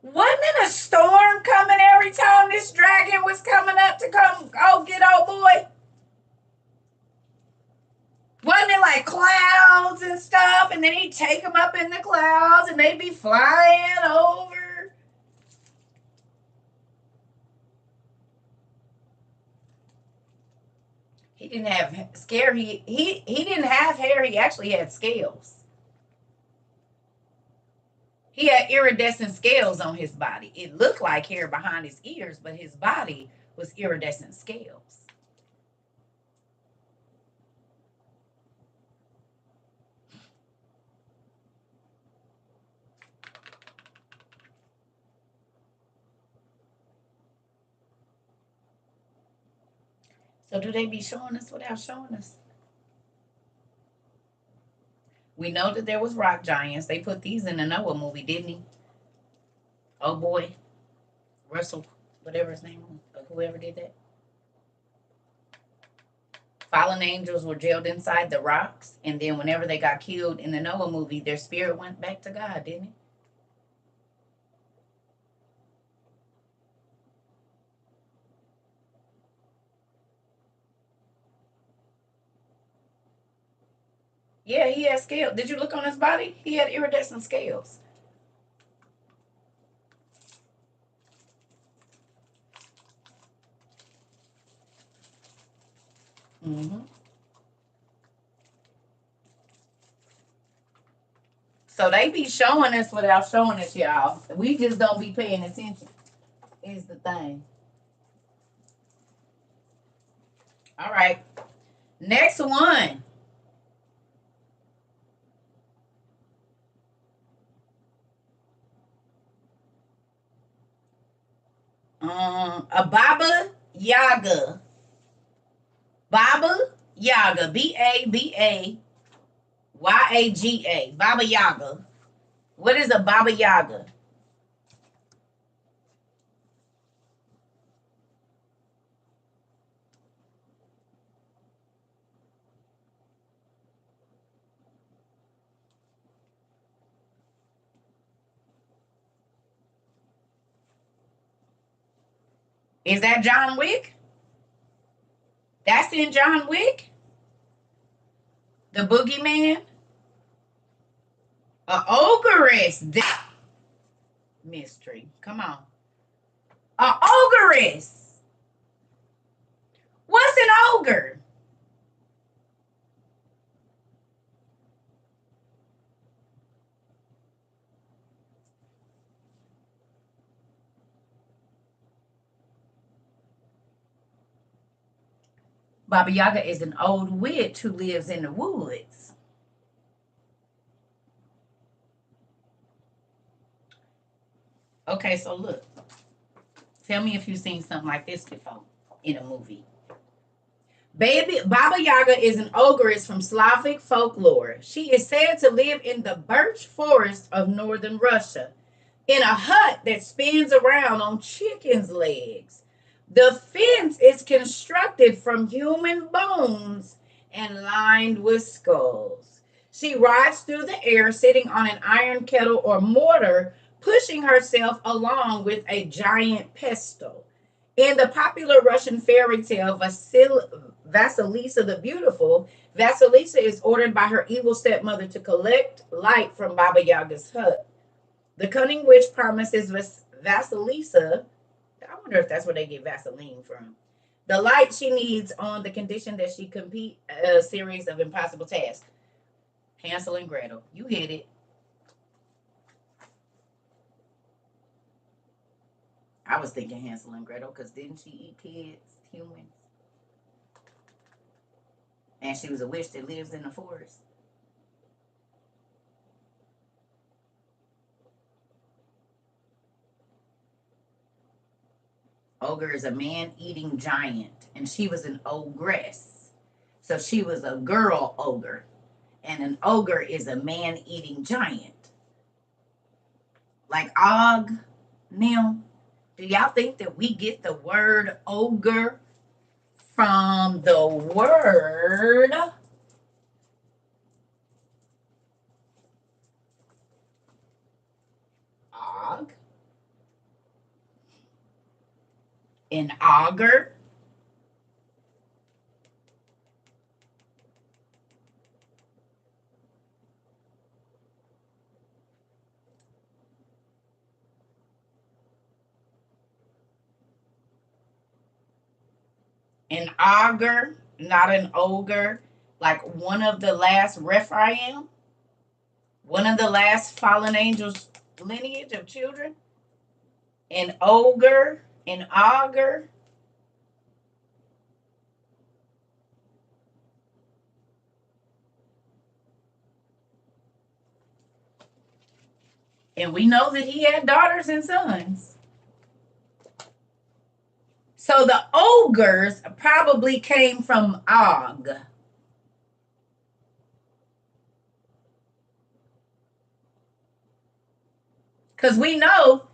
Wasn't it a storm coming every time this dragon was coming up to come get old boy? Wasn't it like clouds and stuff? And then he'd take them up in the clouds and they'd be flying over. He didn't have scare. He didn't have hair. He actually had scales. He had iridescent scales on his body. It looked like hair behind his ears, but his body was iridescent scales. So do they be showing us without showing us? We know that there was rock giants. They put these in the Noah movie, didn't he? Oh boy, Russell, whatever his name was, whoever did that. Fallen angels were jailed inside the rocks, and then whenever they got killed in the Noah movie, their spirit went back to God, didn't it? Yeah, he had scales. Did you look on his body? He had iridescent scales. Mm-hmm. So they be showing us without showing us, y'all. We just don't be paying attention. Is the thing. All right. Next one. A Baba Yaga. Baba Yaga. Babayaga. Baba Yaga. What is a Baba Yaga? Is that John Wick? That's in John Wick? The boogeyman? A ogress. Mystery. Come on. A ogress. What's an ogre? Baba Yaga is an old witch who lives in the woods. Okay, so look. Tell me if you've seen something like this before in a movie. Baby Baba Yaga is an ogress from Slavic folklore. She is said to live in the birch forest of northern Russia in a hut that spins around on chicken's legs. The fence is constructed from human bones and lined with skulls. She rides through the air sitting on an iron kettle or mortar, pushing herself along with a giant pestle. In the popular Russian fairy tale Vasilisa the Beautiful, Vasilisa is ordered by her evil stepmother to collect light from Baba Yaga's hut. The cunning witch promises Vasilisa, I wonder if that's where they get Vaseline from, the light she needs on the condition that she complete a series of impossible tasks. Hansel and Gretel. You hit it. I was thinking Hansel and Gretel because didn't she eat kids, humans? And she was a witch that lives in the forest. Ogre is a man eating giant, and she was an ogress. So she was a girl ogre, and an ogre is a man eating giant. Like Og, Neil, do y'all think that we get the word ogre from the word og? An auger? An auger, not an ogre, like one of the last Rephaim, one of the last fallen angels' lineage of children. An ogre, an auger. And we know that he had daughters and sons. So the ogres probably came from Og. Because we know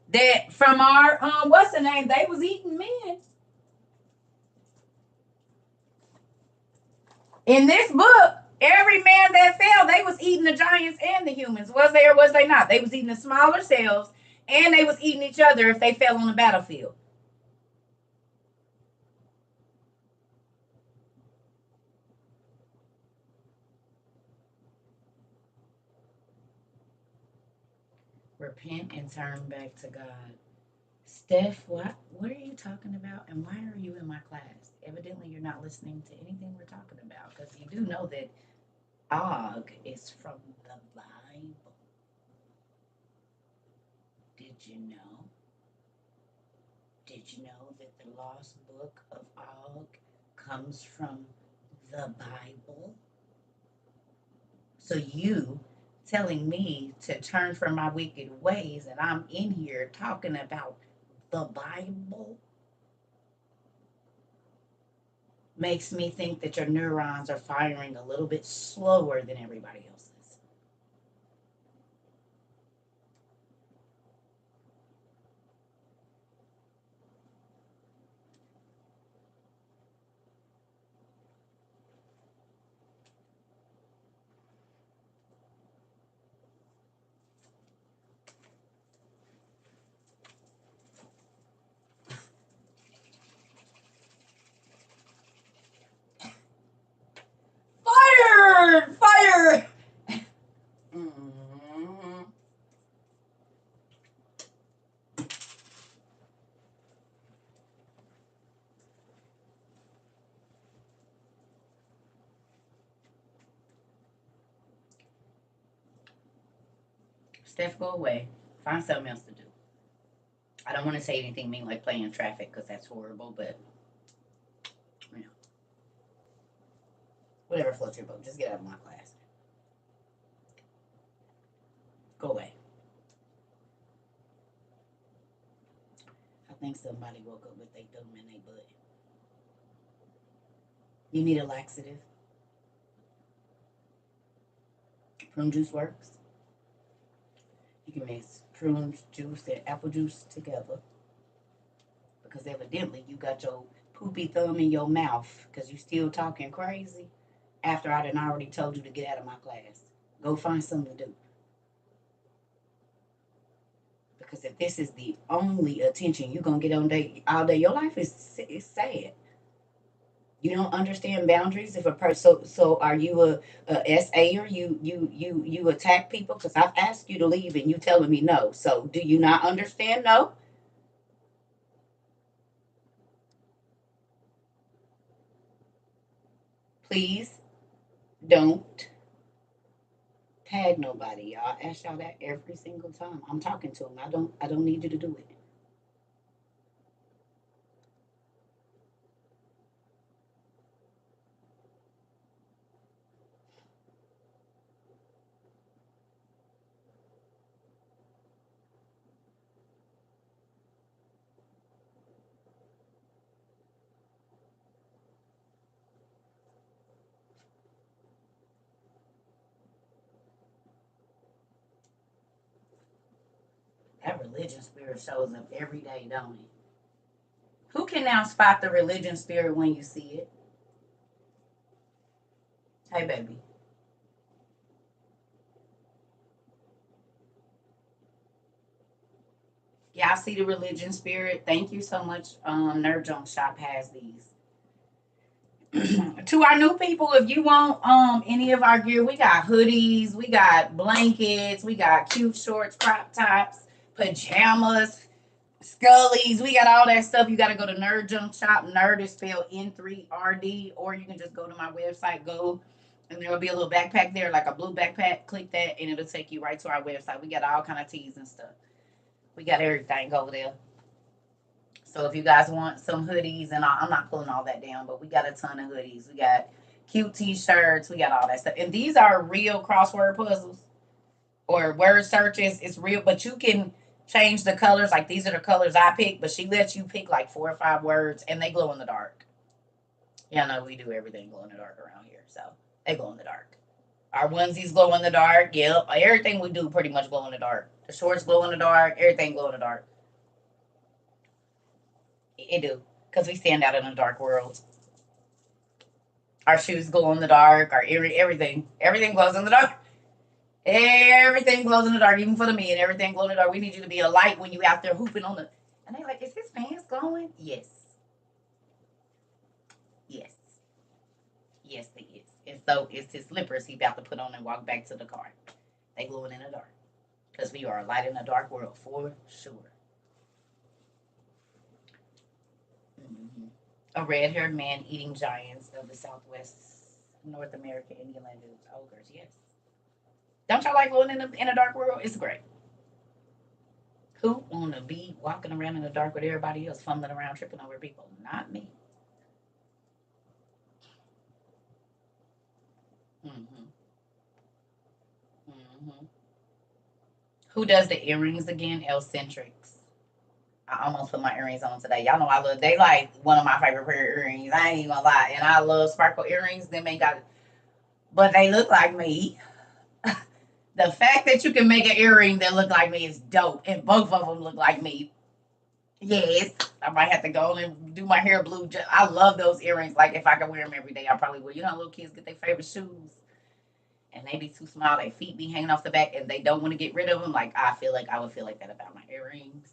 that from our what's the name? They was eating men. In this book, every man that fell, they was eating the giants and the humans. Was they or was they not? They was eating the smaller selves and they was eating each other if they fell on the battlefield. Repent and turn back to God. Steph, what are you talking about? And why are you in my class? Evidently, you're not listening to anything we're talking about because you do know that Og is from the Bible. Did you know? Did you know that the lost book of Og comes from the Bible? So you telling me to turn from my wicked ways, and I'm in here talking about the Bible, makes me think that your neurons are firing a little bit slower than everybody else's. Fire! Fire! Mm-hmm. Steph, go away. Find something else to do. I don't want to say anything mean like playing traffic because that's horrible, but you know, whatever floats your boat. Just get out of my class. Go away. I think somebody woke up with their thumb in their butt. You need a laxative. Prune juice works. You can mix prune juice and apple juice together because evidently you got your poopy thumb in your mouth because you still talking crazy after I done already told you to get out of my class. Go find something to do. Because if this is the only attention you're gonna get on day all day, your life is sad. You don't understand boundaries. If a person, so are you a SA or you attack people? Because I've asked you to leave and you telling me no. So do you not understand? No, please don't tag nobody. Y'all ask y'all that every single time. I'm talking to them. I don't need you to do it. That religion spirit shows up every day, don't it? Who can now spot the religion spirit when you see it? Hey, baby. Y'all see the religion spirit? Thank you so much. Nerd Junk Shop has these. To our new people, if you want any of our gear, we got hoodies, we got blankets, we got cute shorts, crop tops, pajamas, scullies. We got all that stuff. You got to go to Nerd Junk Shop. Nerd is spelled N3RD, or you can just go to my website. Go and there'll be a little backpack there, like a blue backpack. Click that, and it'll take you right to our website. We got all kind of teas and stuff. We got everything over there. So if you guys want some hoodies, and I'm not pulling all that down, but we got a ton of hoodies. We got cute T-shirts. We got all that stuff. And these are real crossword puzzles or word searches. It's real, but you can change the colors. Like these are the colors I picked, but she lets you pick like 4 or 5 words, and they glow in the dark. Yeah, no, we do everything glow in the dark around here. So they glow in the dark. Our onesies glow in the dark. Yep, everything we do pretty much glow in the dark. The shorts glow in the dark. Everything glow in the dark. It do, because we stand out in a dark world. Our shoes glow in the dark. Our everything glows in the dark. Everything glows in the dark, even for the men. Everything glows in the dark. We need you to be a light when you out there hooping on the. And they like, is his pants glowing? Yes, yes, yes, they is. And so it's his slippers he about to put on and walk back to the car. They glowing in the dark. because we are a light in a dark world for sure. A red-haired man eating giants of the Southwest North America, Indian land ogres. Yes. Don't y'all like living in a dark world? It's great. Who wanna be walking around in the dark with everybody else, fumbling around, tripping over people? Not me. Mm-hmm. Mm-hmm. Who does the earrings again? Eccentrics. I almost put my earrings on today. Y'all know I love. They like one of my favorite pair of earrings. I ain't even gonna lie, and I love sparkle earrings. Them ain't got, but they look like me. The fact that you can make an earring that look like me is dope, and both of them look like me. Yes, I might have to go and do my hair blue. I love those earrings. Like if I could wear them every day, I probably would. You know, little kids get their favorite shoes, and they be too small. Their feet be hanging off the back, and they don't want to get rid of them. Like I feel like I would feel like that about my earrings.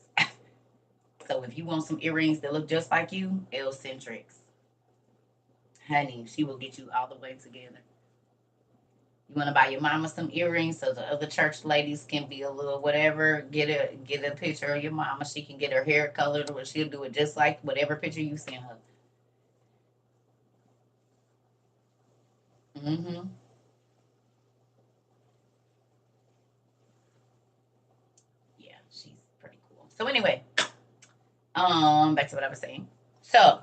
So if you want some earrings that look just like you, Eccentrics, honey, she will get you all the way together. You want to buy your mama some earrings so the other church ladies can be a little whatever. Get a picture of your mama. She can get her hair colored, or she'll do it just like whatever picture you send her. Mm-hmm. Yeah, she's pretty cool. So anyway, back to what I was saying. So,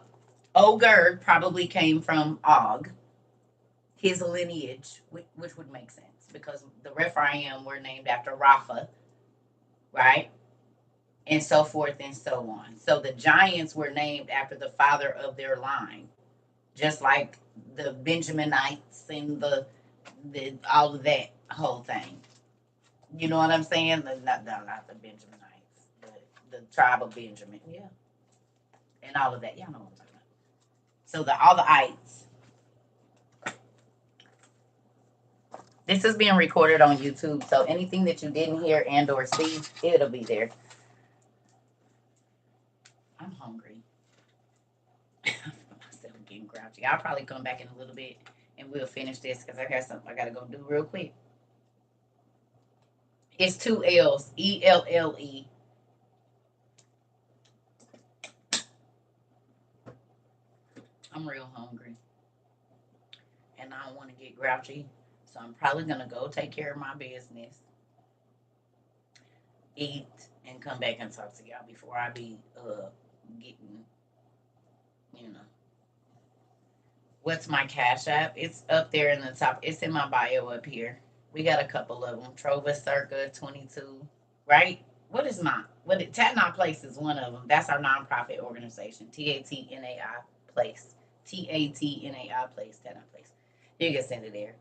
Ogre probably came from Og, his lineage, which would make sense because the Rephaim were named after Rapha, right? And so forth and so on. So the giants were named after the father of their line, just like the Benjaminites and the all of that whole thing. You know what I'm saying? Not the Benjaminites, the tribe of Benjamin, yeah, and all of that. Y'all know what I'm talking about. So all the ites. This is being recorded on YouTube, so anything that you didn't hear and or see, it'll be there. I'm hungry. Myself getting grouchy. I'll probably come back in a little bit and we'll finish this because I got something I gotta go do real quick. It's two L's, ELLE. I'm real hungry and I don't want to get grouchy, so I'm probably gonna go take care of my business, eat, and come back and talk to y'all before I be getting, you know. What's my Cash App? It's up there in the top. It's in my bio up here. We got a couple of them. Trova CERCA 22, right? What is mine? Tatnai Place is one of them. That's our nonprofit organization. TATNAI Place. TATNAI Place. Tatnai Place. You can send it there.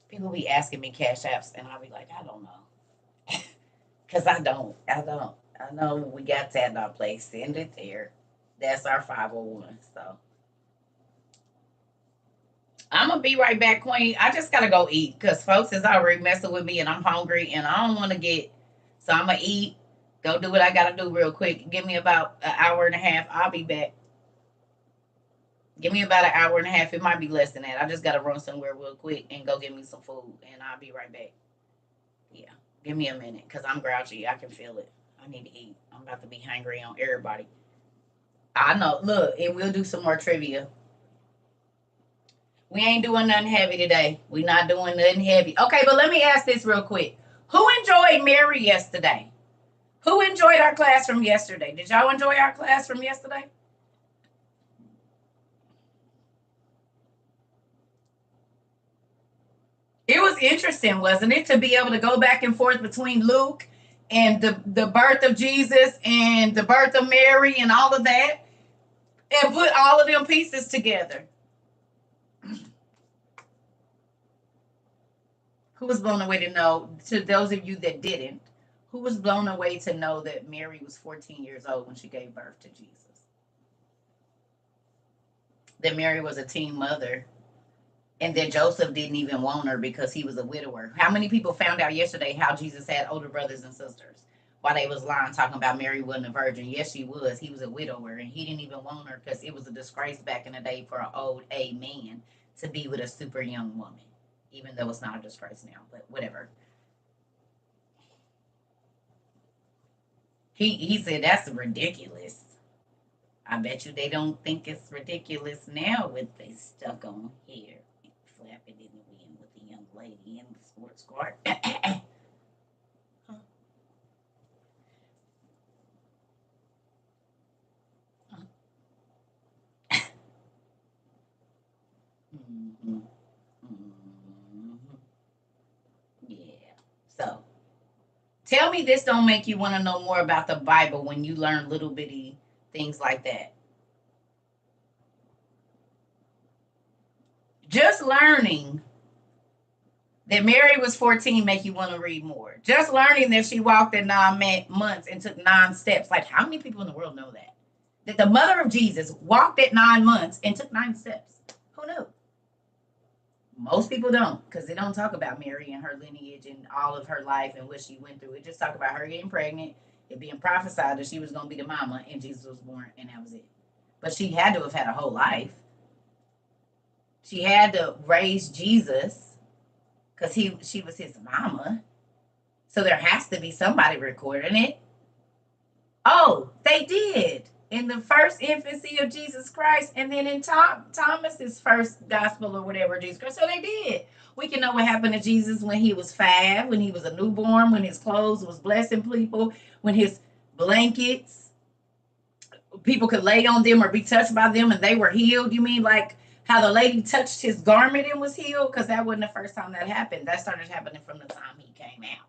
People be asking me Cash Apps, and I'll be like, I don't know. Because I don't. I know we got Tatnai Place. Send it there. That's our 501. So I'm gonna be right back, Queen. I just gotta go eat because folks is already messing with me and I'm hungry and I don't want to get. So I'm gonna eat, go do what I gotta do real quick. Give me about an hour and a half. I'll be back. Give me about an hour and a half. It might be less than that. I just gotta run somewhere real quick and go get me some food and I'll be right back. Yeah, give me a minute because I'm grouchy. I can feel it. I need to eat. I'm about to be hungry on everybody. I know. Look, and we'll do some more trivia. We ain't doing nothing heavy today. We not doing nothing heavy. Okay, but let me ask this real quick. Who enjoyed Mary yesterday? Who enjoyed our class from yesterday? Did y'all enjoy our class from yesterday? It was interesting, wasn't it, to be able to go back and forth between Luke and the birth of Jesus and the birth of Mary and all of that and put all of them pieces together. Who was blown away to know, to those of you that didn't, who was blown away to know that Mary was 14 years old when she gave birth to Jesus? That Mary was a teen mother and that Joseph didn't even want her because he was a widower. How many people found out yesterday how Jesus had older brothers and sisters? While they was lying talking about Mary wasn't a virgin. Yes, she was. He was a widower and he didn't even want her because it was a disgrace back in the day for an old A man to be with a super young woman. Even though it's not a disgrace now, but whatever. He said that's ridiculous. I bet you they don't think it's ridiculous now with they stuck on hair and flapping in the wind with the young lady in the sports car. Mhm. Mhm. Yeah. So tell me this don't make you want to know more about the Bible when you learn little bitty things like that. Just learning that Mary was 14 make you want to read more. Just learning that she walked at 9 months and took 9 steps. Like, how many people in the world know that? That the mother of Jesus walked at 9 months and took 9 steps. Who knew? Most people don't, because they don't talk about Mary and her lineage and all of her life and what she went through. It just talk about her getting pregnant, it being prophesied that she was going to be the mama, and Jesus was born, and that was it. But she had to have had a whole life. She had to raise Jesus because she was his mama. So there has to be somebody recording it. Oh, they did in the first infancy of Jesus Christ, and then in Thomas's first gospel or whatever, Jesus Christ. So they did. We can know what happened to Jesus when he was 5, when he was a newborn, when his clothes was blessing people, when his blankets, people could lay on them or be touched by them and they were healed. You mean like how the lady touched his garment and was healed? Because that wasn't the first time that happened. That started happening from the time he came out.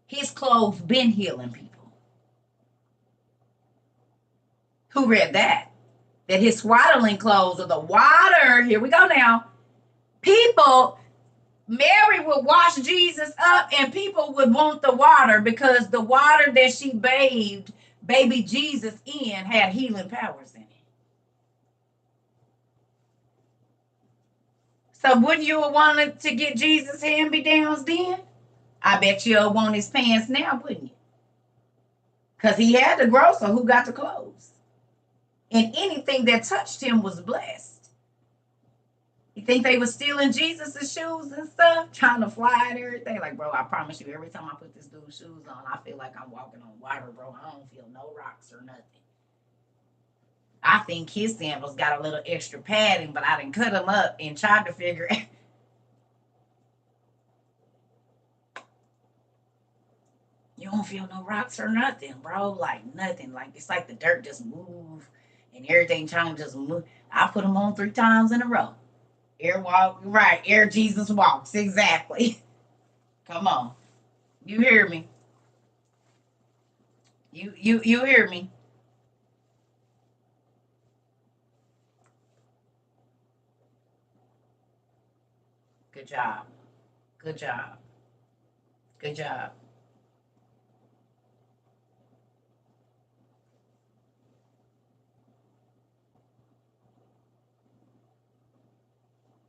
His clothes been healing people. Who read that? That his swaddling clothes or the water, here we go now. People, Mary would wash Jesus up and people would want the water because the water that she bathed baby Jesus in had healing powers in it. So wouldn't you have wanted to get Jesus hand-me-downs then? I bet you'll want his pants now, wouldn't you? Because he had to grow, so who got the clothes? And anything that touched him was blessed. You think they was stealing Jesus' shoes and stuff, trying to fly and everything? Like, bro, I promise you, every time I put this dude's shoes on, I feel like I'm walking on water, bro. I don't feel no rocks or nothing. I think his sandals got a little extra padding, but I didn't cut them up and tried to figure it. You don't feel no rocks or nothing, bro. Like nothing. Like it's like the dirt just move and everything trying to just move. I put them on 3 times in a row. Air walk, right? Air Jesus walks, exactly. Come on, you hear me? You hear me? Good job. Good job. Good job.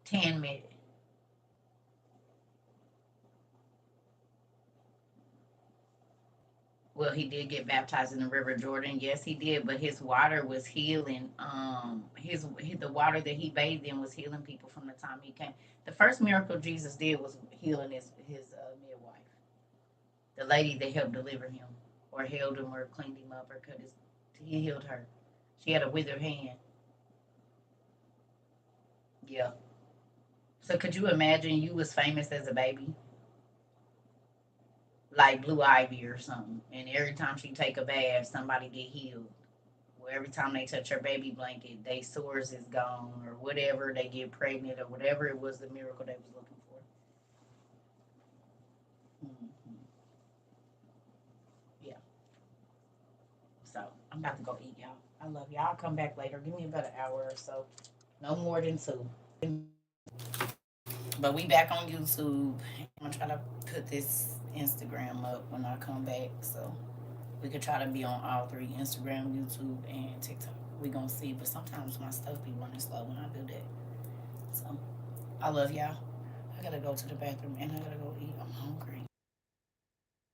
10 minutes. Well, he did get baptized in the River Jordan. Yes, he did, but his water was healing. The water that he bathed in was healing people from the time he came. The first miracle Jesus did was healing his midwife, the lady that helped deliver him, or held him, or cleaned him up, or cut his. He healed her. She had a withered hand. Yeah. So could you imagine you was famous as a baby, like Blue Ivy or something, and every time she take a bath, somebody get healed. Well, every time they touch her baby blanket, they sores is gone or whatever. They get pregnant or whatever it was the miracle they was looking for. Mm-hmm. Yeah. So I'm about to go eat, y'all. I love y'all. I'll come back later. Give me about an hour or so. No more than 2. But we back on YouTube. I'm gonna try to put this Instagram up when I come back. So we could try to be on all 3: Instagram, YouTube, and TikTok. We gonna see. But sometimes my stuff be running slow when I do that. So I love y'all. I gotta go to the bathroom and I gotta go eat. I'm hungry.